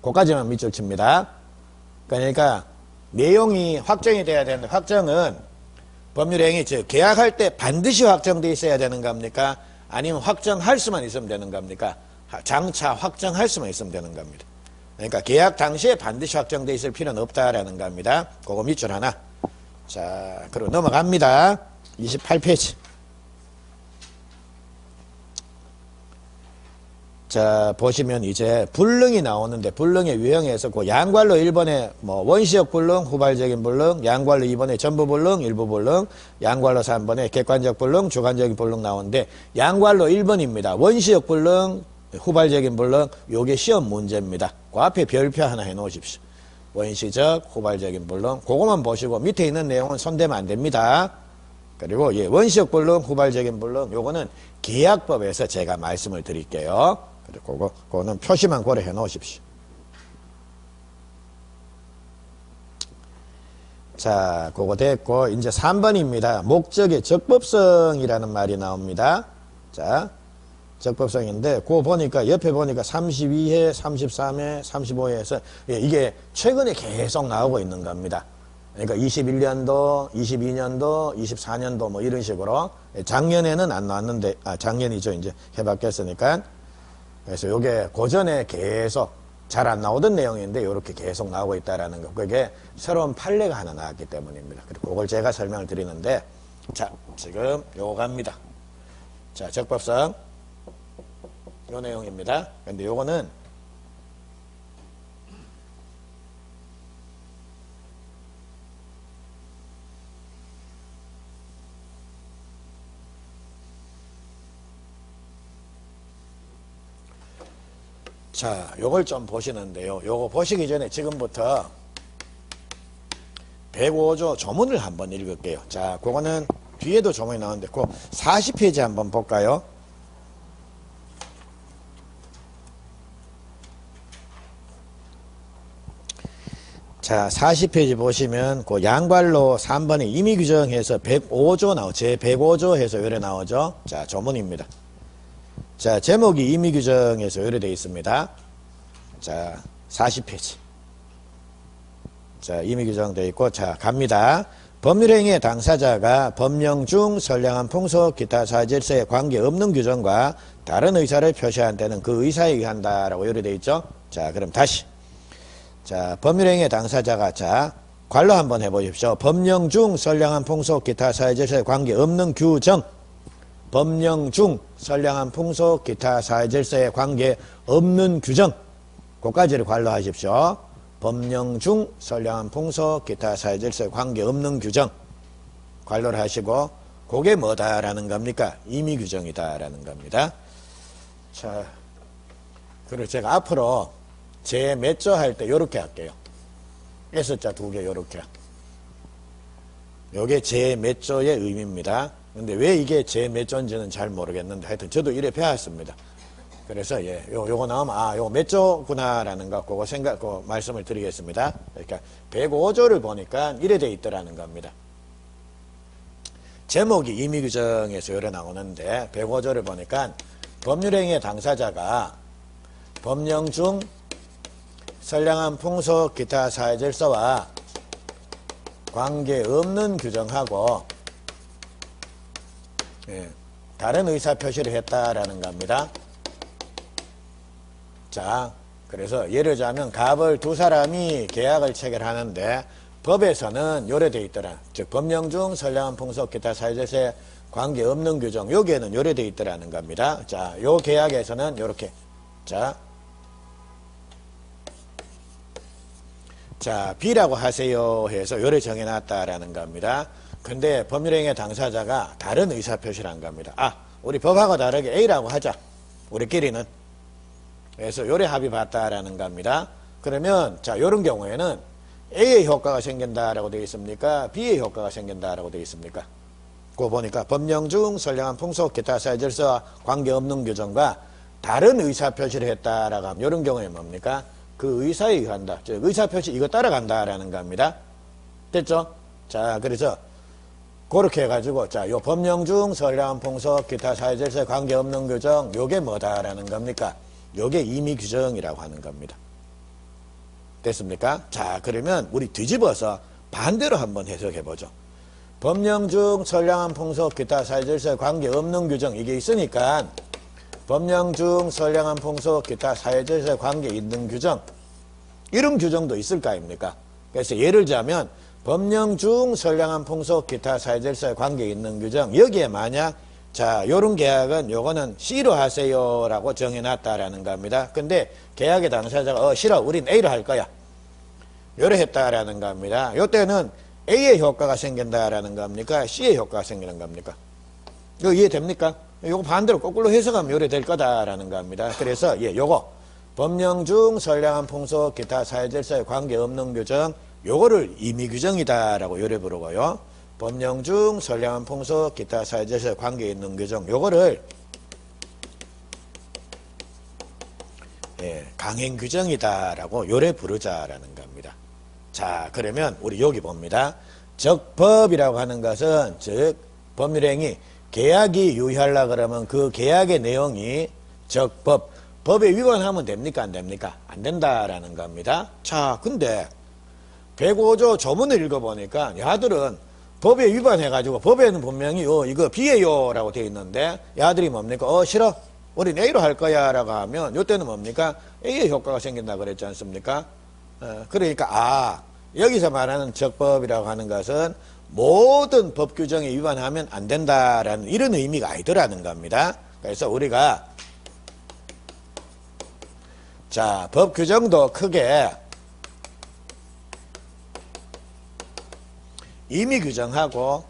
그까지만 밑줄 칩니다. 그러니까 내용이 확정이 돼야 되는데 확정은 법률행위 즉 계약할 때 반드시 확정되어 있어야 되는 겁니까? 아니면 확정할 수만 있으면 되는 겁니까? 장차 확정할 수만 있으면 되는 겁니다. 그러니까 계약 당시에 반드시 확정되어 있을 필요는 없다라는 겁니다. 그거 밑줄 하나. 자, 그리고 넘어갑니다. 28페이지. 자, 보시면 이제 불능이 나오는데 불능의 유형에서 그 양괄로 1번에 뭐 원시적 불능, 후발적인 불능, 양괄로 2번에 전부 불능, 일부 불능, 양괄로 3번에 객관적 불능, 주관적인 불능 나오는데 양괄로 1번입니다. 원시적 불능, 후발적인 불능, 요게 시험 문제입니다. 그 앞에 별표 하나 해 놓으십시오. 원시적, 후발적인 불능, 그거만 보시고 밑에 있는 내용은 손대면 안 됩니다. 그리고 예, 원시적 불능, 후발적인 불능, 요거는 계약법에서 제가 말씀을 드릴게요. 그리고 그거는 표시만 고려해 놓으십시오. 자, 그거 됐고 이제 3번입니다. 목적의 적법성이라는 말이 나옵니다. 자, 적법성인데 그거 보니까 옆에 보니까 32회, 33회, 35회에서 예, 이게 최근에 계속 나오고 있는 겁니다. 그러니까 21년도, 22년도, 24년도 뭐 이런 식으로 작년에는 안 나왔는데 작년이죠. 이제 해바뀌었으니까. 그래서 요게 고전에 계속 잘 안 나오던 내용인데 이렇게 계속 나오고 있다라는 거. 그게 새로운 판례가 하나 나왔기 때문입니다. 그리고 그걸 제가 설명을 드리는데 자, 지금 요거 갑니다. 자, 적법성 요 내용입니다. 근데 요거는 자, 요걸 좀 보시는데요. 요거 보시기 전에 지금부터 105조 조문을 한번 읽을게요. 자, 그거는 뒤에도 조문이 나오는데 그 40페이지 한번 볼까요? 자, 40페이지 보시면 그 양괄로 3번에 임의 규정해서 105조 제 105조 해서 요래 나오죠. 자, 조문입니다. 자, 제목이 임의 규정에서 요래 되어 있습니다. 자, 40페이지. 자, 임의 규정 되어 있고, 자, 갑니다. 법률행위의 당사자가 법령 중 선량한 풍속 기타 사질서에 관계없는 규정과 다른 의사를 표시한 때는 그 의사에 의한다라고 요리되어 있죠. 자, 그럼 다시. 자, 법률행위의 당사자가 자, 관로 한번 해보십시오. 법령 중 선량한 풍속 기타 사회질서에 관계없는 규정. 법령 중 선량한 풍속 기타 사회질서에 관계없는 규정. 그까지를 관로하십시오. 법령 중 선량한 풍속 기타 사회질서에 관계없는 규정. 관로를 하시고 그게 뭐다라는 겁니까? 임의 규정이다라는 겁니다. 자, 그리고 제가 앞으로 제 몇 조 할 때 요렇게 할게요. S자 두 개 요렇게. 요게 제 몇 조의 의미입니다. 근데 왜 이게 제 몇 조인지는 잘 모르겠는데 하여튼 저도 이래 배웠습니다. 그래서 예, 요거 나오면 아, 요거 몇 조구나라는 거 그거 그 말씀을 드리겠습니다. 그러니까 105조를 보니까 이래 돼 있더라는 겁니다. 제목이 임의 규정에서 요래 나오는데 105조를 보니까 법률행위의 당사자가 법령 중 선량한 풍속 기타 사회질서와 관계없는 규정하고 예, 다른 의사표시를 했다라는 겁니다. 자, 그래서 예를 들자면 갑을 두 사람이 계약을 체결하는데 법에서는 요래되어 있더라. 즉 법령 중 선량한 풍속 기타 사회질서에 관계없는 규정 여기에는 요래되어 있더라는 겁니다. 자, 요 계약에서는 요렇게 자, B라고 하세요 해서 요래 정해놨다라는 겁니다. 근데 법률행위의 당사자가 다른 의사표시를 한 겁니다. 아, 우리 법하고 다르게 A라고 하자. 우리끼리는. 그래서 요래 합의 봤다라는 겁니다. 그러면 자, 요런 경우에는 A의 효과가 생긴다라고 되어 있습니까? B의 효과가 생긴다라고 되어 있습니까? 그거 보니까 법령 중 선량한 풍속 기타 사회질서와 관계없는 규정과 다른 의사표시를 했다라고 하면 요런 경우에 뭡니까? 그 의사에 의한다. 즉 의사표시 이거 따라간다라는 겁니다. 됐죠? 자, 그래서 그렇게 해가지고 자, 요 법령 중 선량한 풍속 기타 사회질서에 관계없는 규정 요게 뭐다라는 겁니까? 요게 임의 규정이라고 하는 겁니다. 됐습니까? 자, 그러면 우리 뒤집어서 반대로 한번 해석해 보죠. 법령 중 선량한 풍속 기타 사회질서에 관계없는 규정 이게 있으니까 법령 중 선량한 풍속 기타 사회질서에 관계 있는 규정 이런 규정도 있을 거 아닙니까? 그래서 예를 들자면 법령 중 선량한 풍속 기타 사회질서에 관계 있는 규정 여기에 만약 자, 요런 계약은 요거는 C로 하세요 라고 정해놨다라는 겁니다. 근데 계약의 당사자가 싫어 우린 A로 할 거야 요래 했다라는 겁니다. 요때는 A의 효과가 생긴다라는 겁니까? C의 효과가 생기는 겁니까? 이거 이해됩니까? 요거 반대로 거꾸로 해석하면 요래 될 거다라는 겁니다. 그래서 예, 요거 법령 중 선량한 풍속 기타 사회질서에 관계없는 규정 요거를 임의 규정이다라고 요래 부르고요. 법령 중 선량한 풍속 기타 사회질서에 관계 있는 규정 요거를 예, 강행 규정이다라고 요래 부르자라는 겁니다. 자, 그러면 우리 여기 봅니다. 적법이라고 하는 것은 즉 법률행위 계약이 유효하려 그러면 그 계약의 내용이 적법 법에 위반하면 됩니까 안 됩니까? 안 된다라는 겁니다. 자, 근데 105조 조문을 읽어보니까 야들은 법에 위반해가지고 법에는 분명히 이거 B예요 라고 되어 있는데 야들이 뭡니까? 싫어 우린 A로 할 거야 라고 하면 요때는 뭡니까? A의 효과가 생긴다 그랬지 않습니까? 그러니까 여기서 말하는 적법이라고 하는 것은 모든 법 규정에 위반하면 안 된다라는 이런 의미가 아니더라는 겁니다. 그래서 우리가 자, 법 규정도 크게 임의 규정하고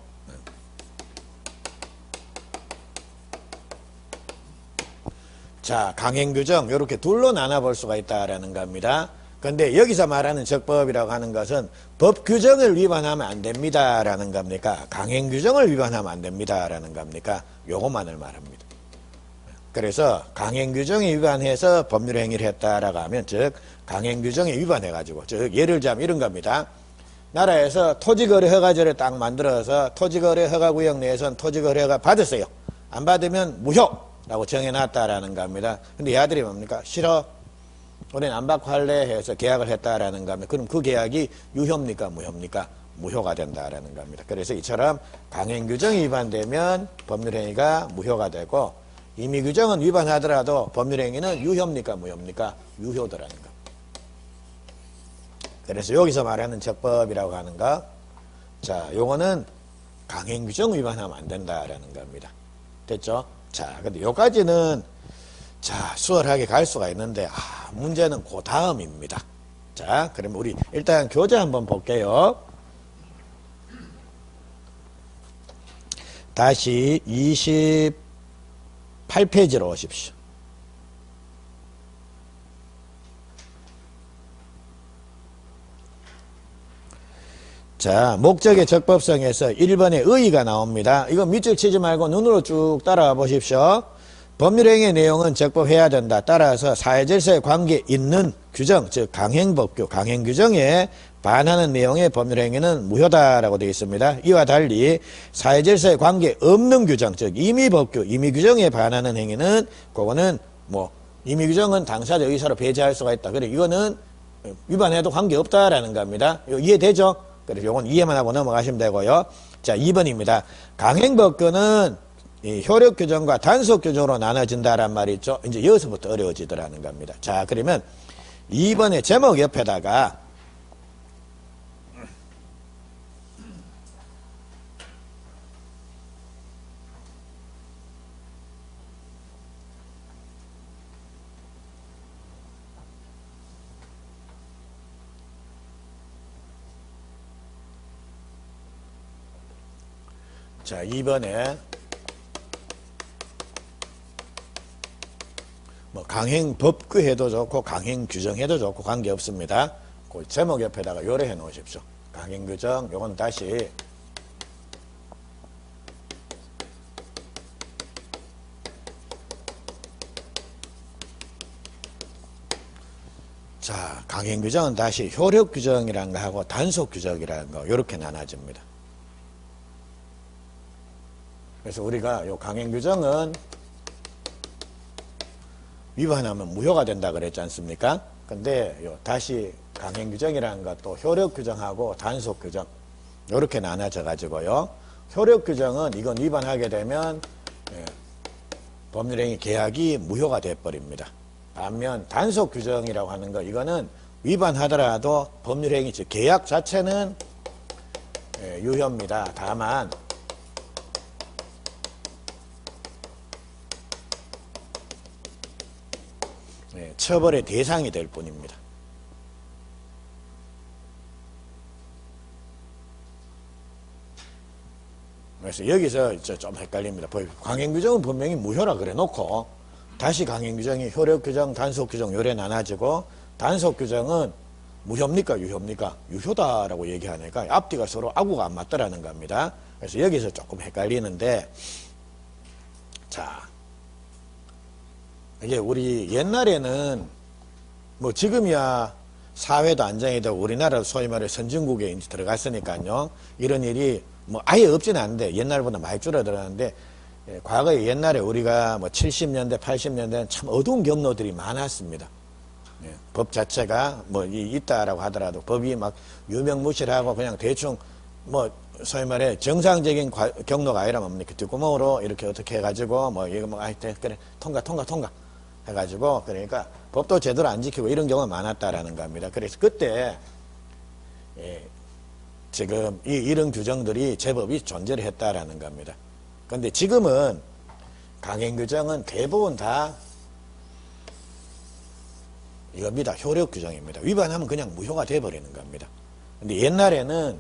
자, 강행 규정 이렇게 둘로 나눠볼 수가 있다라는 겁니다. 근데 여기서 말하는 적법이라고 하는 것은 법 규정을 위반하면 안 됩니다라는 겁니까? 강행 규정을 위반하면 안 됩니다라는 겁니까? 요것만을 말합니다. 그래서 강행 규정에 위반해서 법률 행위를 했다라고 하면 즉 강행 규정에 위반해가지고 즉 예를 들자면 이런 겁니다. 나라에서 토지거래 허가제를 딱 만들어서 토지거래 허가구역 내에서는 토지거래 허가 받았어요. 안 받으면 무효라고 정해놨다라는 겁니다. 근데 야들이 뭡니까? 싫어. 우리는 안 받고 할래 해서 계약을 했다라는 겁니다. 그럼 그 계약이 유효입니까? 무효입니까? 무효가 된다라는 겁니다. 그래서 이처럼 강행규정이 위반되면 법률행위가 무효가 되고 임의규정은 위반하더라도 법률행위는 유효입니까 무효입니까? 유효더라는 거. 그래서 여기서 말하는 적법이라고 하는 거, 자, 요거는 강행규정 위반하면 안 된다라는 겁니다. 됐죠? 자, 근데 요까지는 자, 수월하게 갈 수가 있는데, 문제는 그 다음입니다. 자, 그럼 우리 일단 교재 한번 볼게요. 다시 28페이지로 오십시오. 자, 목적의 적법성에서 1번에 의의가 나옵니다. 이거 밑줄 치지 말고 눈으로 쭉 따라와 보십시오. 법률행위의 내용은 적법해야 된다. 따라서 사회질서에 관계 있는 규정, 즉 강행법규, 강행규정에 반하는 내용의 법률행위는 무효다라고 되어 있습니다. 이와 달리 사회질서에 관계 없는 규정, 즉 임의법규, 임의규정에 반하는 행위는 그거는 뭐 임의규정은 당사자 의사로 배제할 수가 있다. 그래 이거는 위반해도 관계없다라는 겁니다. 이해되죠? 그래서 요건 이해만 하고 넘어가시면 되고요. 자, 2번입니다. 강행법규는 이 효력규정과 단속규정으로 나눠진다란 말이 있죠. 이제 여기서부터 어려워지더라는 겁니다. 자, 그러면 2번의 제목 옆에다가 자, 2번에 뭐 강행법규 해도 좋고 강행규정 해도 좋고 관계없습니다. 그 제목 옆에다가 요래 해 놓으십시오. 강행규정 요건 다시 자, 강행규정은 다시 효력규정이라는 거 하고 단속규정이라는 거 요렇게 나눠집니다. 그래서 우리가 요 강행규정은 위반하면 무효가 된다 그랬지 않습니까? 근데 요 다시 강행규정이라는 것도 효력규정하고 단속규정 요렇게 나눠져 가지고요. 효력규정은 이건 위반하게 되면 법률행위 계약이 무효가 돼버립니다. 반면 단속규정이라고 하는 거 이거는 위반하더라도 법률행위 즉 계약 자체는 유효입니다. 다만 처벌의 대상이 될 뿐입니다. 그래서 여기서 좀 헷갈립니다. 강행규정은 분명히 무효라 그래 놓고 다시 강행규정이 효력규정, 단속규정 요래 나눠지고 단속규정은 무효입니까? 유효입니까? 유효다라고 얘기하니까 앞뒤가 서로 아구가 안 맞더라는 겁니다. 그래서 여기서 조금 헷갈리는데 자, 이게 우리 옛날에는 뭐 지금이야 사회도 안정이 되고 우리나라 소위 말해 선진국에 이제 들어갔으니까요. 이런 일이 뭐 아예 없지는 않은데 옛날보다 많이 줄어들었는데 과거에 옛날에 우리가 뭐 70년대, 80년대는 참 어두운 경로들이 많았습니다. 법 자체가 뭐 있다라고 하더라도 법이 막 유명무실하고 그냥 대충 뭐 소위 말해 정상적인 경로가 아니라 뭡니까 뒷구멍으로 이렇게 어떻게 해가지고 뭐 이거 뭐 하여튼 그래 통과 해가지고 그러니까 법도 제대로 안 지키고 이런 경우가 많았다라는 겁니다. 그래서 그때 지금 이런 규정들이 제법이 존재를 했다라는 겁니다. 그런데 지금은 강행규정은 대부분 다 이겁니다. 효력규정입니다. 위반하면 그냥 무효가 돼버리는 겁니다. 근데 옛날에는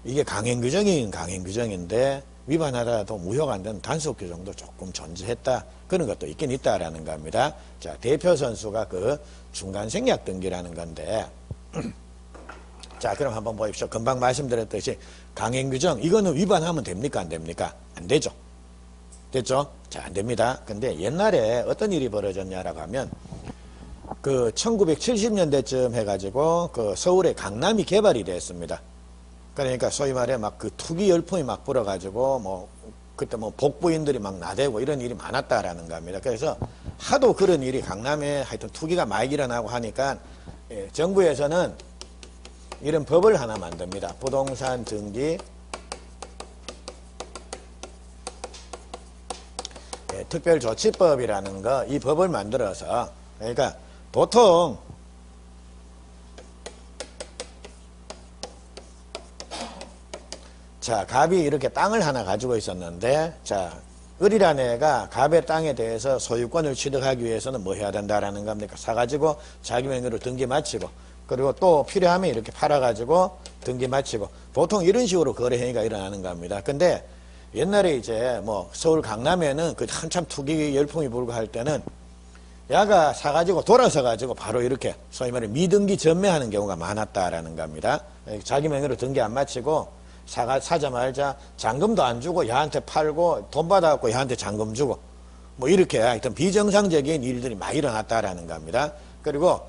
이게 강행규정이긴 강행규정인데 위반하더라도 무효가 안 되는 단속규정도 조금 존재했다. 그런 것도 있긴 있다라는 겁니다. 자, 대표 선수가 그 중간생략등기라는 건데 자, 그럼 한번 보십시오. 금방 말씀드렸듯이 강행규정 이거는 위반하면 됩니까? 안 됩니까? 안 되죠. 됐죠? 자, 안 됩니다. 근데 옛날에 어떤 일이 벌어졌냐라고 하면 그 1970년대쯤 해가지고 그 서울의 강남이 개발이 됐습니다. 그러니까 소위 말해 막 그 투기 열풍이 막 불어가지고 뭐 그때 뭐 복부인들이 막 나대고 이런 일이 많았다라는 겁니다. 그래서 하도 그런 일이 강남에 하여튼 투기가 많이 일어나고 하니까 정부에서는 이런 법을 하나 만듭니다. 부동산 등기 특별조치법이라는 거, 이 법을 만들어서, 그러니까 보통 자, 갑이 이렇게 땅을 하나 가지고 있었는데, 자, 을이라는 애가 갑의 땅에 대해서 소유권을 취득하기 위해서는 뭐 해야 된다라는 겁니까? 사가지고 자기 명의로 등기 마치고, 그리고 또 필요하면 이렇게 팔아가지고 등기 마치고, 보통 이런 식으로 거래 행위가 일어나는 겁니다. 근데 옛날에 이제 뭐 서울 강남에는 그 한참 투기 열풍이 불고 할 때는 야가 사가지고 돌아서 가지고 바로 이렇게 소위 말해 미등기 전매하는 경우가 많았다라는 겁니다. 자기 명의로 등기 안 마치고 사자마자 잔금도 안 주고 야한테 팔고 돈 받아갖고 야한테 잔금 주고 뭐 이렇게 하여튼 비정상적인 일들이 많이 일어났다라는 겁니다. 그리고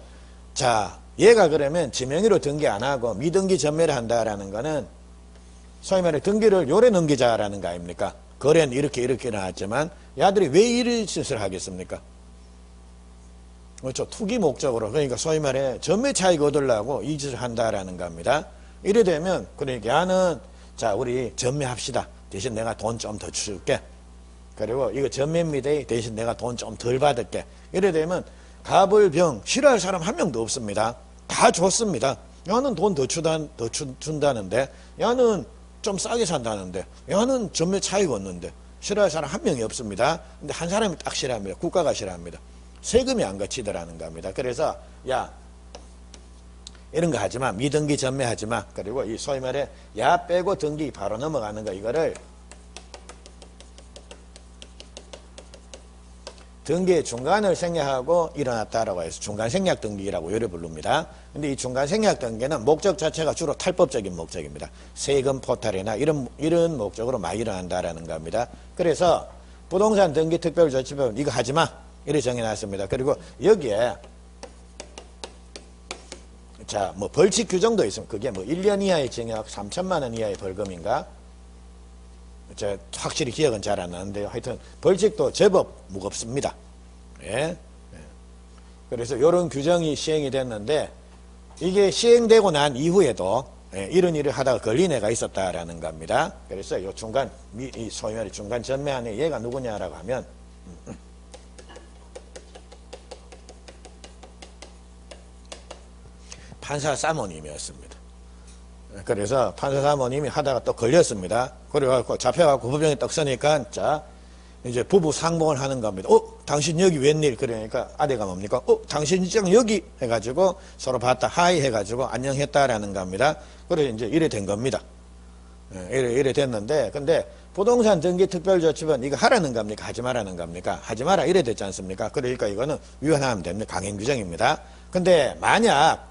자, 얘가 그러면 지 명의로 등기 안 하고 미등기 전매를 한다라는 거는 소위 말해 등기를 요래 넘기자라는 거 아닙니까? 거래는 이렇게 일어났지만 야들이 왜 이런 짓을 하겠습니까? 그렇죠. 투기 목적으로, 그러니까 소위 말해 전매 차익 얻으려고 이 짓을 한다라는 겁니다. 이래 되면 그러니까 야는 자, 우리 전매합시다. 대신 내가 돈 좀 더 줄게. 그리고 이거 전매입니다. 대신 내가 돈 좀 덜 받을게. 이래 되면 갑을 병 싫어할 사람 한 명도 없습니다. 다 좋습니다. 야는 돈 더 준다는데, 야는 좀 싸게 산다는데, 야는 전매 차익 얻는데 싫어할 사람 한 명이 없습니다. 근데 한 사람이 딱 싫어합니다. 국가가 싫어합니다. 세금이 안 거치더라는 겁니다. 그래서 야, 이런 거 하지마, 미등기 전매하지마. 그리고 이 소위 말해 야 빼고 등기 바로 넘어가는 거, 이거를 등기의 중간을 생략하고 일어났다라고 해서 중간 생략 등기라고 요래 부릅니다. 근데 이 중간 생략 등기는 목적 자체가 주로 탈법적인 목적입니다. 세금 포탈이나 이런 목적으로 많이 일어난다라는 겁니다. 그래서 부동산 등기 특별조치법 이거 하지마 이렇게 정해놨습니다. 그리고 여기에 자, 뭐 벌칙 규정도 있습니다. 그게 뭐 1년 이하의 징역, 3천만 원 이하의 벌금인가? 제가 확실히 기억은 잘 안 나는데요. 하여튼 벌칙도 제법 무겁습니다. 예. 그래서 이런 규정이 시행이 됐는데 이게 시행되고 난 이후에도 이런 일을 하다가 걸린 애가 있었다라는 겁니다. 그래서 요 중간 이 소위 말해 중간 전매한 애 얘가 누구냐라고 하면 판사 사모님이었습니다. 그래서 판사 사모님이 하다가 또 걸렸습니다. 그래갖고 잡혀갖고 법정에 떡 서니까 자 이제 부부 상봉을 하는 겁니다. 당신 여기 웬일? 그러니까 아내가 뭡니까? 당신 지금 여기 해가지고 서로 봤다 하이 해가지고 안녕했다라는 겁니다. 그래서 이제 이래 된 겁니다. 이래 됐는데 근데 부동산 등기 특별조치법 이거 하라는 겁니까? 하지 말라는 겁니까? 하지 마라 이래 됐지 않습니까? 그러니까 이거는 위헌하면 됩니다. 강행 규정입니다. 근데 만약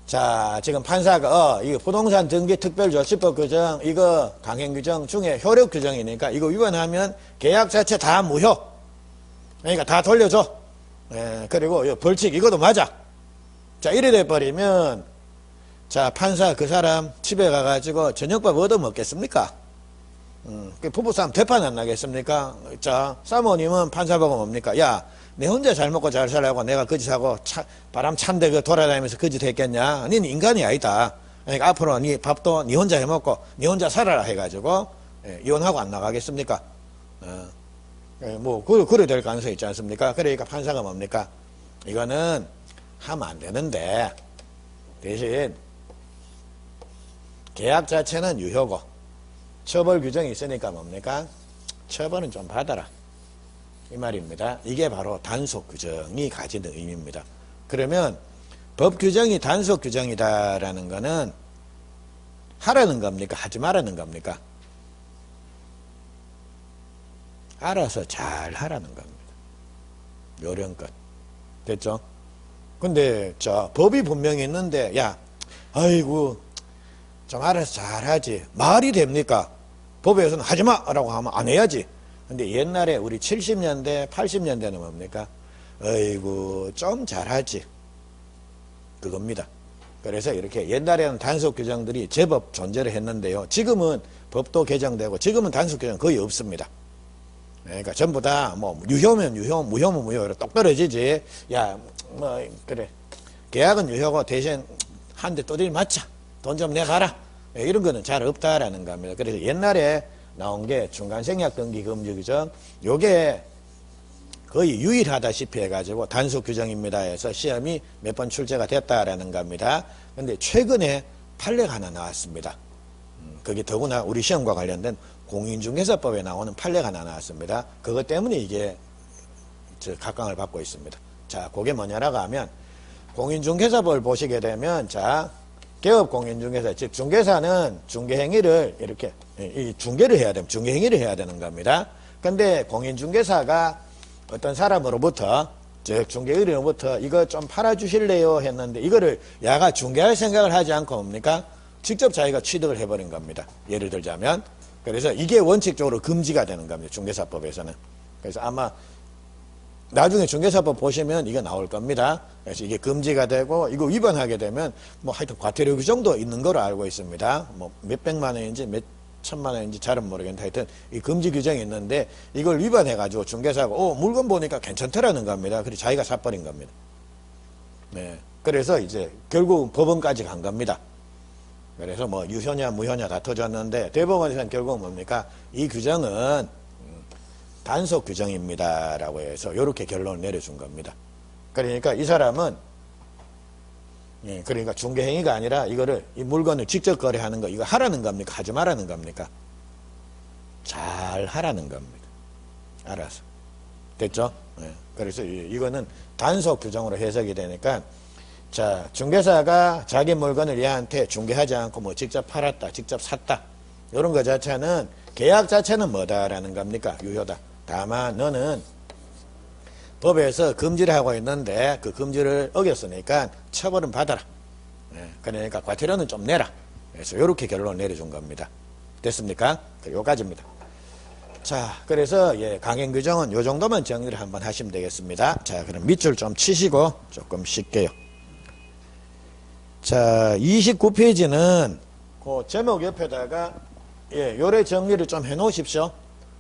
자, 지금 판사가 이거 부동산 등기 특별조치법 규정 이거 강행 규정 중에 효력 규정이니까 이거 위반하면 계약 자체 다 무효. 그러니까 다 돌려줘. 그리고 벌칙 이것도 맞아. 자, 이래 돼 버리면 자, 판사 그 사람 집에 가가지고 저녁밥 얻어 먹겠습니까? 부부싸움 대판 안 나겠습니까? 자, 사모님은 판사 보고 뭡니까? 야, 내 혼자 잘 먹고 잘 살라고 내가 거짓하고 바람 찬데 그 돌아다니면서 거짓 했겠냐? 니는 인간이 아니다. 그러니까 앞으로 니 밥도 니 혼자 해먹고 니 혼자 살아라 해가지고 이혼하고 안 나가겠습니까? 뭐 그래 될 가능성이 있지 않습니까? 그러니까 판사가 뭡니까? 이거는 하면 안 되는데 대신 계약 자체는 유효고 처벌 규정이 있으니까 뭡니까? 처벌은 좀 받아라. 이 말입니다. 이게 바로 단속 규정이 가지는 의미입니다. 그러면 법 규정이 단속 규정이다라는 거는 하라는 겁니까? 하지 말라는 겁니까? 알아서 잘 하라는 겁니다. 요령껏. 됐죠? 근데 저 법이 분명히 있는데 야, 아이고 좀 알아서 잘 하지. 말이 됩니까? 법에서는 하지 마라고 하면 안 해야지. 근데 옛날에 우리 70년대, 80년대는 뭡니까? 어이구, 좀 잘하지. 그겁니다. 그래서 이렇게 옛날에는 단속 규정들이 제법 존재를 했는데요. 지금은 법도 개정되고 지금은 단속 규정 거의 없습니다. 그러니까 전부 다 뭐 유효면 유효, 무효면 무효, 똑 떨어지지. 야, 뭐, 그래. 계약은 유효고 대신 한 대 또들이 맞자. 돈 좀 내봐라. 예, 이런 거는 잘 없다라는 겁니다. 그래서 옛날에 나온 게 중간생략 등기 금지 규정, 요게 거의 유일하다시피 해가지고 단속 규정입니다 해서 시험이 몇 번 출제가 됐다라는 겁니다. 근데 최근에 판례가 하나 나왔습니다. 그게 더구나 우리 시험과 관련된 공인중개사법에 나오는 판례가 하나 나왔습니다. 그것 때문에 이게 각광을 받고 있습니다. 자, 그게 뭐냐라고 하면 공인중개사법을 보시게 되면 자, 개업공인중개사, 즉 중개사는 중개행위를 이렇게 이 중개를 해야 됩니다. 중개행위를 해야 되는 겁니다. 근데 공인중개사가 어떤 사람으로부터 즉 중개의료로부터 이거 좀 팔아주실래요 했는데 이거를 야가 중개할 생각을 하지 않고 뭡니까? 직접 자기가 취득을 해버린 겁니다. 예를 들자면 그래서 이게 원칙적으로 금지가 되는 겁니다. 중개사법에서는. 그래서 아마 나중에 중개사법 보시면 이거 나올 겁니다. 그래서 이게 금지가 되고 이거 위반하게 되면 뭐 하여튼 과태료 규정도 있는 걸로 알고 있습니다. 뭐 몇백만 원인지 몇 천만 원인지 잘은 모르겠는데 하여튼 이 금지 규정이 있는데 이걸 위반해가지고 중개사가 물건 보니까 괜찮더라는 겁니다. 그래서 자기가 사버린 겁니다. 네. 그래서 이제 결국 법원까지 간 겁니다. 그래서 뭐 유효냐 무효냐 다퉈졌는데 대법원에서는 결국 뭡니까? 이 규정은 단속 규정입니다 라고 해서 이렇게 결론을 내려준 겁니다. 그러니까 이 사람은 그러니까 중개행위가 아니라 이거를 이 물건을 직접 거래하는 거 이거 하라는 겁니까? 하지 말라는 겁니까? 잘 하라는 겁니다. 알아서. 됐죠? 네. 그래서 이거는 단속 규정으로 해석이 되니까 자, 중개사가 자기 물건을 얘한테 중개하지 않고 뭐 직접 팔았다, 직접 샀다. 이런 거 자체는 계약 자체는 뭐다라는 겁니까? 유효다. 다만 너는 법에서 금지를 하고 있는데 그 금지를 어겼으니까 처벌은 받아라. 그러니까 과태료는 좀 내라. 그래서 이렇게 결론을 내려준 겁니다. 됐습니까? 여기까지입니다. 자, 그래서 강행 규정은 요 정도만 정리를 한번 하시면 되겠습니다. 자, 그럼 밑줄 좀 치시고 조금 쉴게요. 자, 29페이지는 그 제목 옆에다가 요래 정리를 좀 해 놓으십시오.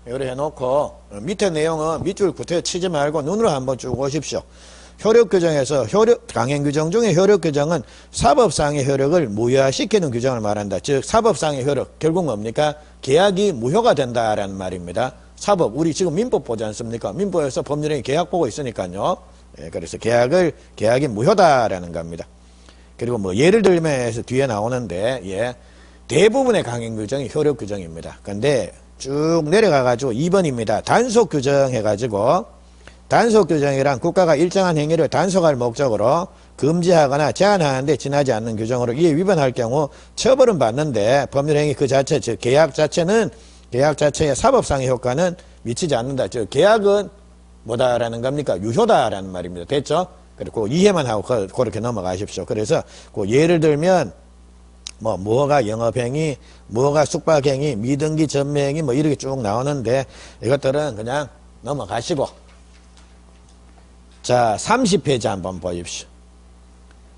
요래 해놓고 밑에 내용은 밑줄 구태 치지 말고 눈으로 한번 쭉 오십시오. 효력규정에서 강행규정 중에 효력규정은 사법상의 효력을 무효화시키는 규정을 말한다. 즉 사법상의 효력 결국 뭡니까? 계약이 무효가 된다라는 말입니다. 사법 우리 지금 민법 보지 않습니까? 민법에서 법률행위 계약 보고 있으니까요. 그래서 계약이 무효다라는 겁니다. 그리고 뭐 예를 들면서 뒤에 나오는데 대부분의 강행규정이 효력규정입니다. 근데 쭉 내려가가지고 2번입니다. 단속규정 해가지고 단속규정이란 국가가 일정한 행위를 단속할 목적으로 금지하거나 제한하는데 지나지 않는 규정으로 이에 위반할 경우 처벌은 받는데 법률행위 그 자체 즉 계약 자체의 사법상의 효과는 미치지 않는다. 즉 계약은 뭐다라는 겁니까? 유효다라는 말입니다. 됐죠? 그리고 이해만 하고 그렇게 넘어가십시오. 그래서 그 예를 들면 뭐 무허가 영업행위, 무허가 숙박행위, 미등기 전매행위 뭐 이렇게 쭉 나오는데 이것들은 그냥 넘어가시고 자 30페이지 한번 보십시오.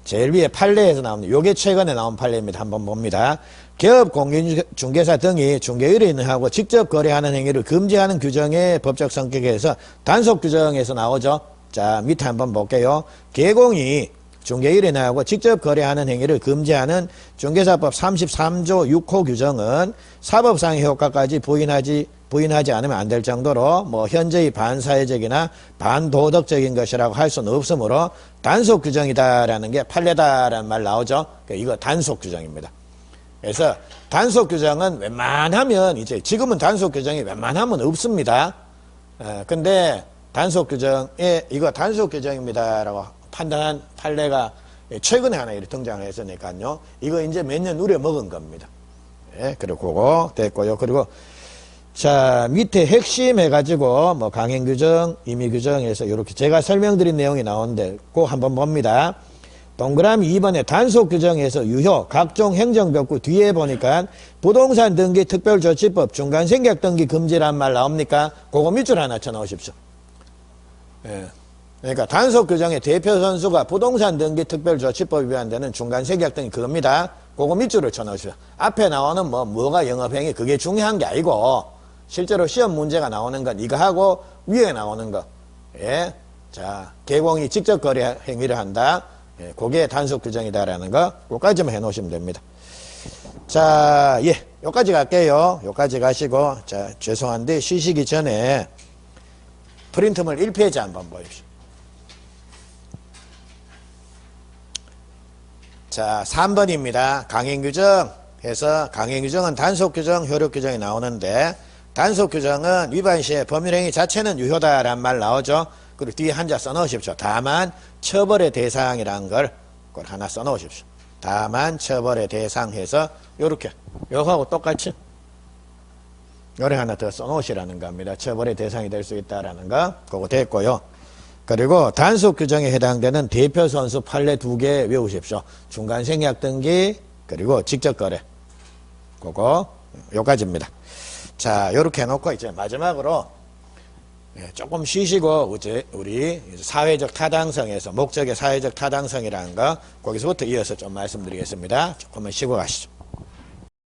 제일 위에 판례에서 나옵니다. 요게 최근에 나온 판례입니다. 한번 봅니다. 개업 공인중개사 등이 중개의뢰인하고 직접 거래하는 행위를 금지하는 규정의 법적 성격에서 단속 규정에서 나오죠. 자 밑에 한번 볼게요. 개공이 중개의뢰인하고 직접 거래하는 행위를 금지하는 중개사법 33조 6호 규정은 사법상의 효과까지 부인하지 않으면 안 될 정도로 뭐 현재의 반사회적이나 반도덕적인 것이라고 할 수는 없으므로 단속 규정이다라는 게 판례다라는 말 나오죠. 이거 단속 규정입니다. 그래서 단속 규정은 웬만하면 이제 지금은 단속 규정이 웬만하면 없습니다. 근데 단속 규정에 이거 단속 규정입니다라고 판단한 판례가 최근에 하나 이렇게 등장을 했으니까요. 이거 이제 몇 년 우려 먹은 겁니다. 그리고 그거 됐고요. 그리고 자 밑에 핵심 해가지고 뭐 강행규정, 임의규정에서 이렇게 제가 설명드린 내용이 나오는데 꼭 한번 봅니다. 동그라미 2번에 단속규정에서 유효 각종 행정벽구 뒤에 보니까 부동산 등기 특별조치법 중간생략 등기 금지란 말 나옵니까? 그거 밑줄 하나 쳐놓으십시오. 그러니까 단속규정의 대표 선수가 부동산 등기 특별조치법에 위반되는 중간생략 등기 그겁니다. 그거 밑줄을 쳐놓으십시오. 앞에 나오는 뭐가 영업행위 그게 중요한 게 아니고 실제로 시험 문제가 나오는 건 이거 하고 위에 나오는 거. 자, 개공이 직접 거래 행위를 한다. 예, 그게 단속 규정이다라는 거, 그거까지만 해 놓으시면 됩니다. 자, 예, 요까지 갈게요. 요까지 가시고, 자, 죄송한데, 쉬시기 전에 프린트물 1페이지 한번 보십시오. 자, 3번입니다. 강행규정 해서, 강행규정은 단속규정, 효력규정이 나오는데, 단속규정은 위반 시에 법률행위 자체는 유효다라는 말 나오죠. 그리고 뒤에 한자 써놓으십시오. 다만 처벌의 대상이라는 걸 하나 써놓으십시오. 다만 처벌의 대상 해서 요렇게 요거하고 똑같이 요래 하나 더 써놓으시라는 겁니다. 처벌의 대상이 될 수 있다라는 거 그거 됐고요. 그리고 단속규정에 해당되는 대표선수 판례 2개 외우십시오. 중간생략 등기 그리고 직접거래 그거 요까지입니다. 자, 요렇게 해놓고 이제 마지막으로 조금 쉬시고 이제 우리 사회적 타당성에서 목적의 사회적 타당성이라는 거 거기서부터 이어서 좀 말씀드리겠습니다. 조금만 쉬고 가시죠.